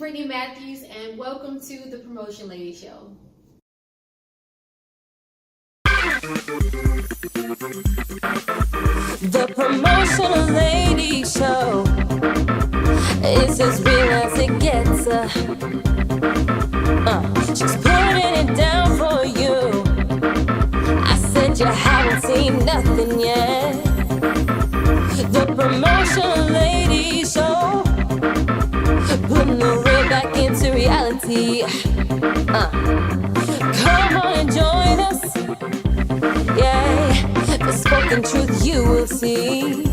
Brittany Matthews, and welcome to the Promotion Lady Show. The Promotional Lady Show is as real as it gets. She's putting it down for you. I said you haven't seen nothing yet. The Promotional Lady Show, putting the real back into reality. Come on and join us. Yeah, the spoken truth you will see.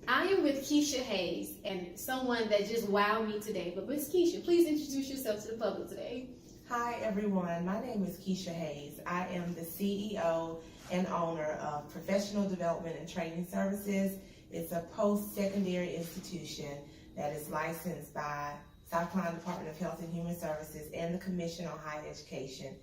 I am with Kesha Hayes, and someone that just wowed me today. But Miss Kesha, please introduce yourself to the public today. Hi everyone, my name is Kesha Hayes. I am the CEO and owner of Professional Development and Training Services. It's a post-secondary institution that is licensed by South Carolina Department of Health and Human Services and the Commission on Higher Education.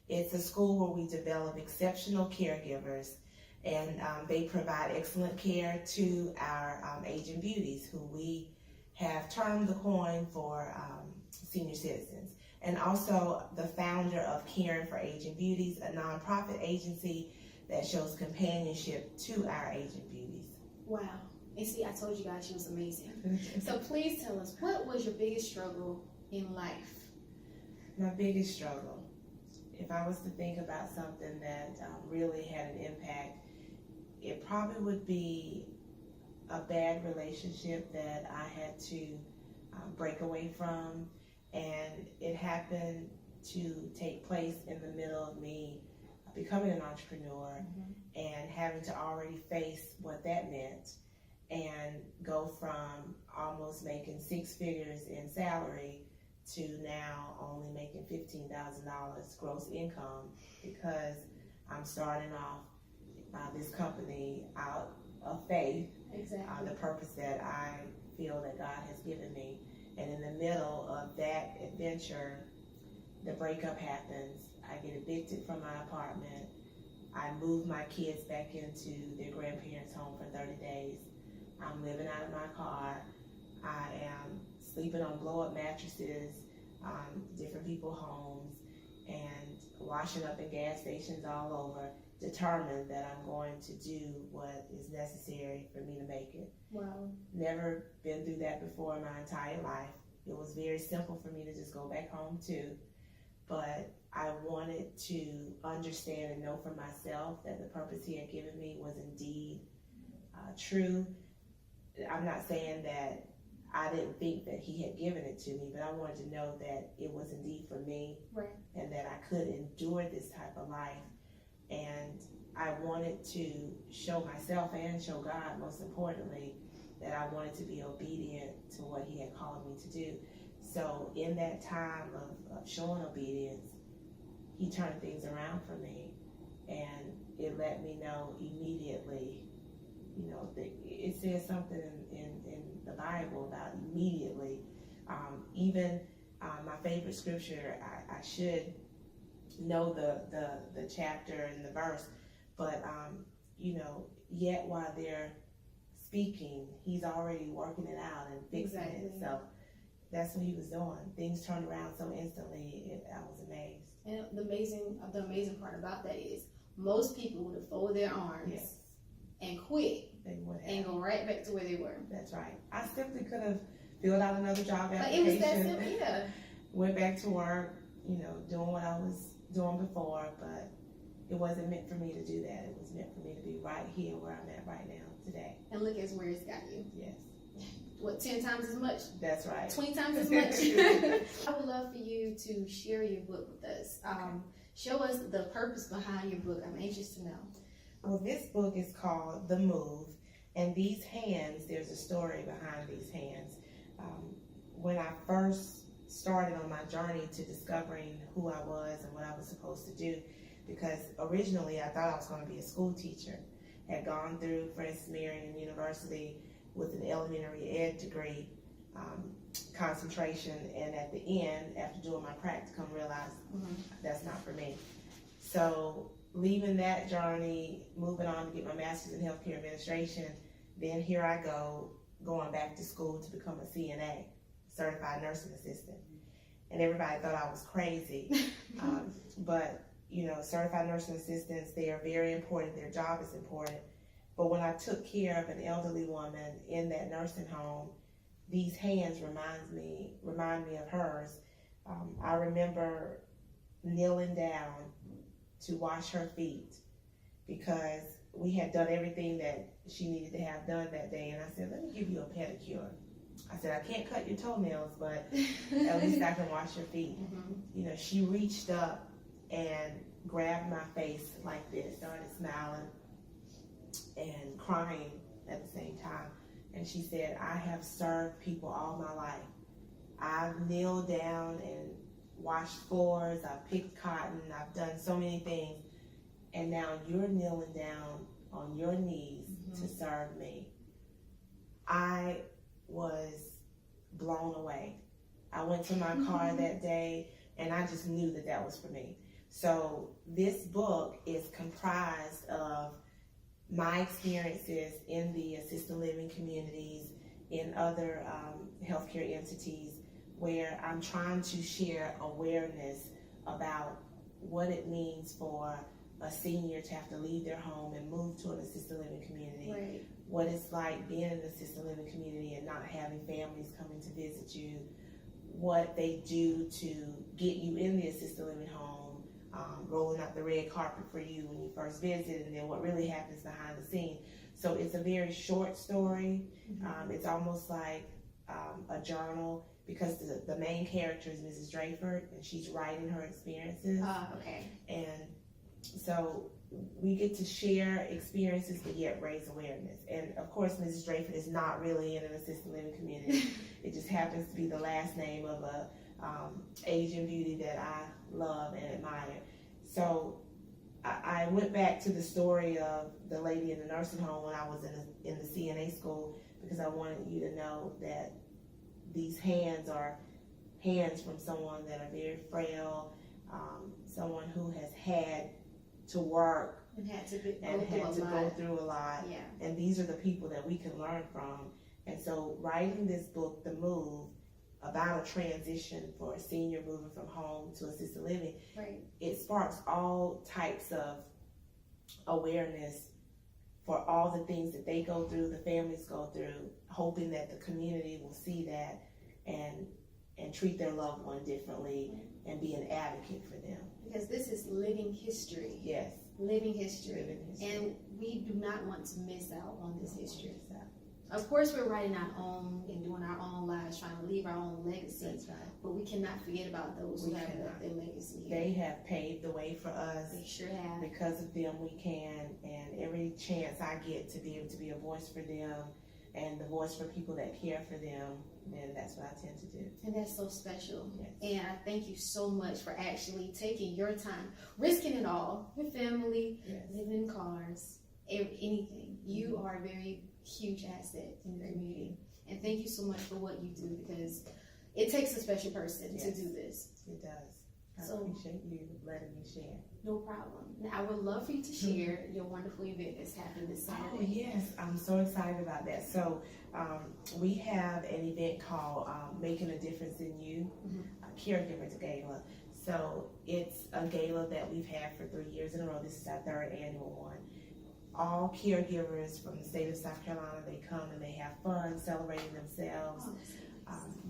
It's a school where we develop exceptional caregivers, and they provide excellent care to our aging beauties, who we have termed the coin for senior citizens. And also the founder of Caring for Aging Beauties, a nonprofit agency that shows companionship to our aging beauties. Wow. And see, I told you guys she was amazing. So please tell us, what was your biggest struggle in life? My biggest struggle, if I was to think about something that really had an impact, it probably would be a bad relationship that I had to break away from. And it happened to take place in the middle of me becoming an entrepreneur and having to already face what that meant and go from almost making 6 figures in salary to now only making $15,000 gross income, because I'm starting off this company out of faith, the purpose that I feel that God has given me. And in the middle of that adventure, the breakup happens. I get evicted from my apartment. I move my kids back into their grandparents' home for 30 days. I'm living out of my car. I am sleeping on blow-up mattresses, different people's homes, and washing up in gas stations all over, determined that I'm going to do what is necessary for me to make it. Wow. Never been through that before in my entire life. It was very simple for me to just go back home too. But I wanted to understand and know for myself that the purpose He had given me was indeed true. I'm not saying that I didn't think that He had given it to me, but I wanted to know that it was indeed for me, right, and that I could endure this type of life. And I wanted to show myself and show God, most importantly, that I wanted to be obedient to what He had called me to do. So in that time of showing obedience, He turned things around for me, and it let me know immediately. You know, it says something in the Bible about immediately. Even my favorite scripture, I should know the chapter and the verse, but you know, yet while they're speaking, He's already working it out and fixing it. So that's what He was doing. Things turned around so instantly. I was amazed. And the amazing part about that is most people would have folded their arms and quit. They would have. And go right back to where they were. That's right. I simply could have filled out another job application. But it was that simple, yeah. Went back to work, you know, doing what I was doing before, but it wasn't meant for me to do that. It was meant for me to be right here where I'm at right now today. And look at where it's got you. Yes. What, 10 times as much? That's right. 20 times as much? I would love for you to share your book with us. Show us the purpose behind your book. I'm anxious to know. Well, this book is called The Move, and these hands, there's a story behind these hands. When I first started on my journey to discovering who I was and what I was supposed to do, because originally I thought I was going to be a school teacher. Had gone through Francis Marion University with an elementary ed degree, concentration, and at the end, after doing my practicum, realized that's not for me. So leaving that journey, moving on to get my master's in healthcare administration, then here I go, going back to school to become a CNA, certified nursing assistant. And everybody thought I was crazy, but you know, certified nursing assistants, they are very important, their job is important. But when I took care of an elderly woman in that nursing home, these hands remind me of hers. I remember kneeling down to wash her feet because we had done everything that she needed to have done that day. And I said, let me give you a pedicure. I said, I can't cut your toenails, but at least I can wash your feet. You know, she reached up and grabbed my face like this, started smiling and crying at the same time. And she said, I have served people all my life. I've kneeled down and washed floors, I've picked cotton, I've done so many things. And now you're kneeling down on your knees to serve me. I was blown away. I went to my car that day and I just knew that that was for me. So this book is comprised of my experiences in the assisted living communities, in other healthcare entities, where I'm trying to share awareness about what it means for a senior to have to leave their home and move to an assisted living community. Right. What it's like being in an assisted living community and not having families coming to visit you. What they do to get you in the assisted living home. Rolling out the red carpet for you when you first visit, and then what really happens behind the scenes. So it's a very short story. It's almost like a journal because the main character is Mrs. Drayford, and she's writing her experiences. Okay. And so we get to share experiences but yet raise awareness. And of course, Mrs. Drayford is not really in an assisted living community. It just happens to be the last name of a Asian beauty that I love and admire. So I went back to the story of the lady in the nursing home when I was in the CNA school, because I wanted you to know that these hands are hands from someone that are very frail, someone who has had to work And had to go through a lot. Yeah. And these are the people that we can learn from. And so writing this book, The Move, about a transition for a senior moving from home to assisted living, Right. it sparks all types of awareness for all the things that they go through, the families go through, hoping that the community will see that and treat their loved one differently and be an advocate for them. Because this is living history. Yes. Living history. Living history. And we do not want to miss out on this history. Of course, we're writing our own and doing our own lives, trying to leave our own legacy. That's right. But we cannot forget about those who have left their legacy here. They have paved the way for us. They sure have. Because of them, we can. And every chance I get to be able to be a voice for them and the voice for people that care for them, then that's what I tend to do. And that's so special. Yes. And I thank you so much for actually taking your time, risking it all, your family, Yes. living in cars, anything. You are a very huge asset in the community. And thank you so much for what you do, because it takes a special person to do this. It does. I So- appreciate you letting me share. No problem. Now, I would love for you to share your wonderful event that's happening this Saturday. Oh, yes. I'm so excited about that. So we have an event called Making a Difference in You, a Caregiver Gala. So it's a gala that we've had for 3 years in a row. This is our 3rd annual one. All caregivers from the state of South Carolina, they come and they have fun celebrating themselves,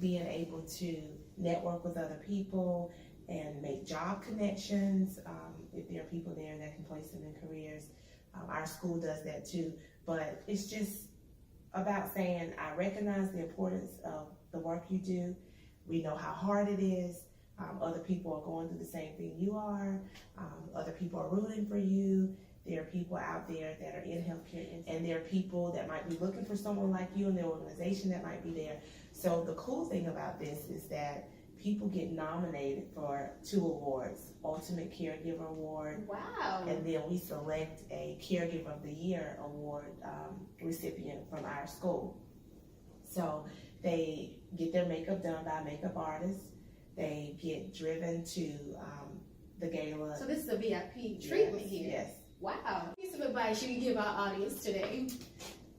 being able to network with other people and make job connections. If there are people there that can place them in careers, our school does that too. But it's just about saying, I recognize the importance of the work you do. We know how hard it is. Other people are going through the same thing you are. Other people are rooting for you. There are people out there that are in healthcare, and there are people that might be looking for someone like you in their organization that might be there. So the cool thing about this is that people get nominated for 2 awards, Ultimate Caregiver Award, Wow. and then we select a Caregiver of the Year award recipient from our school. So They get their makeup done by a makeup artist. They get driven to the gala. So this is a VIP treatment here. Yes. Wow. Piece of advice you can give our audience today.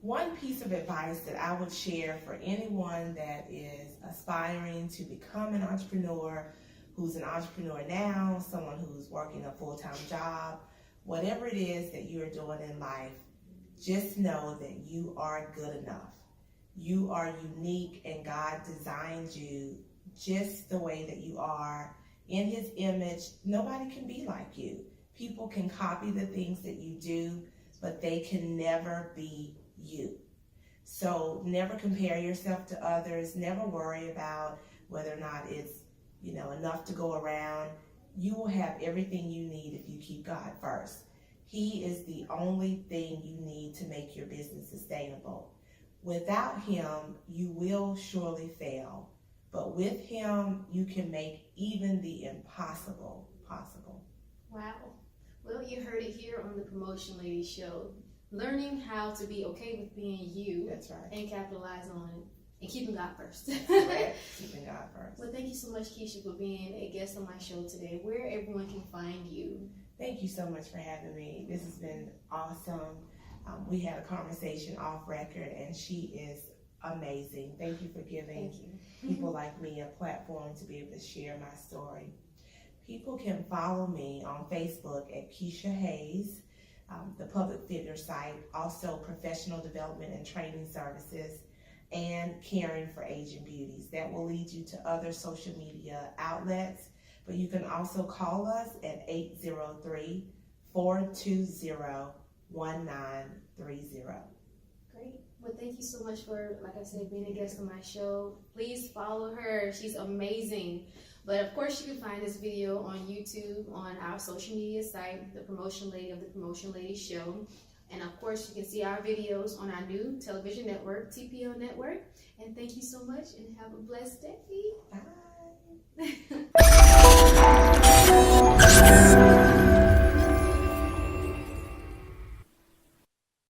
One piece of advice that I would share for anyone that is aspiring to become an entrepreneur, who's an entrepreneur now, someone who's working a full-time job, whatever it is that you're doing in life, just know that you are good enough. You are unique, and God designed you just the way that you are in His image. Nobody can be like you. People can copy the things that you do, but they can never be you. So never compare yourself to others. Never worry about whether or not it's, enough to go around. You will have everything you need if you keep God first. He is the only thing you need to make your business sustainable. Without Him, you will surely fail. But with Him, you can make even the impossible possible. Wow. Well, you heard it here on the Promotion Lady Show. Learning how to be okay with being you. That's right. And capitalize on it. And keeping God first. Right. Keeping God first. Well, thank you so much, Kesha, for being a guest on my show today. Where everyone can find you. Thank you so much for having me. This has been awesome. We had a conversation off record, and she is amazing. Thank you for giving people like me a platform to be able to share my story. People can follow me on Facebook at Kesha Hayes, the public figure site, also professional development and training services, and Caring for Aging Beauties. That will lead you to other social media outlets, but you can also call us at 803-420-1930. Great. Well, thank you so much for, like I said, being a guest on my show. Please follow her. She's amazing. But of course, you can find this video on YouTube, on our social media site, The Promotion Lady of The Promotion Lady Show. And of course, you can see our videos on our new television network, TPO Network. And thank you so much, and have a blessed day.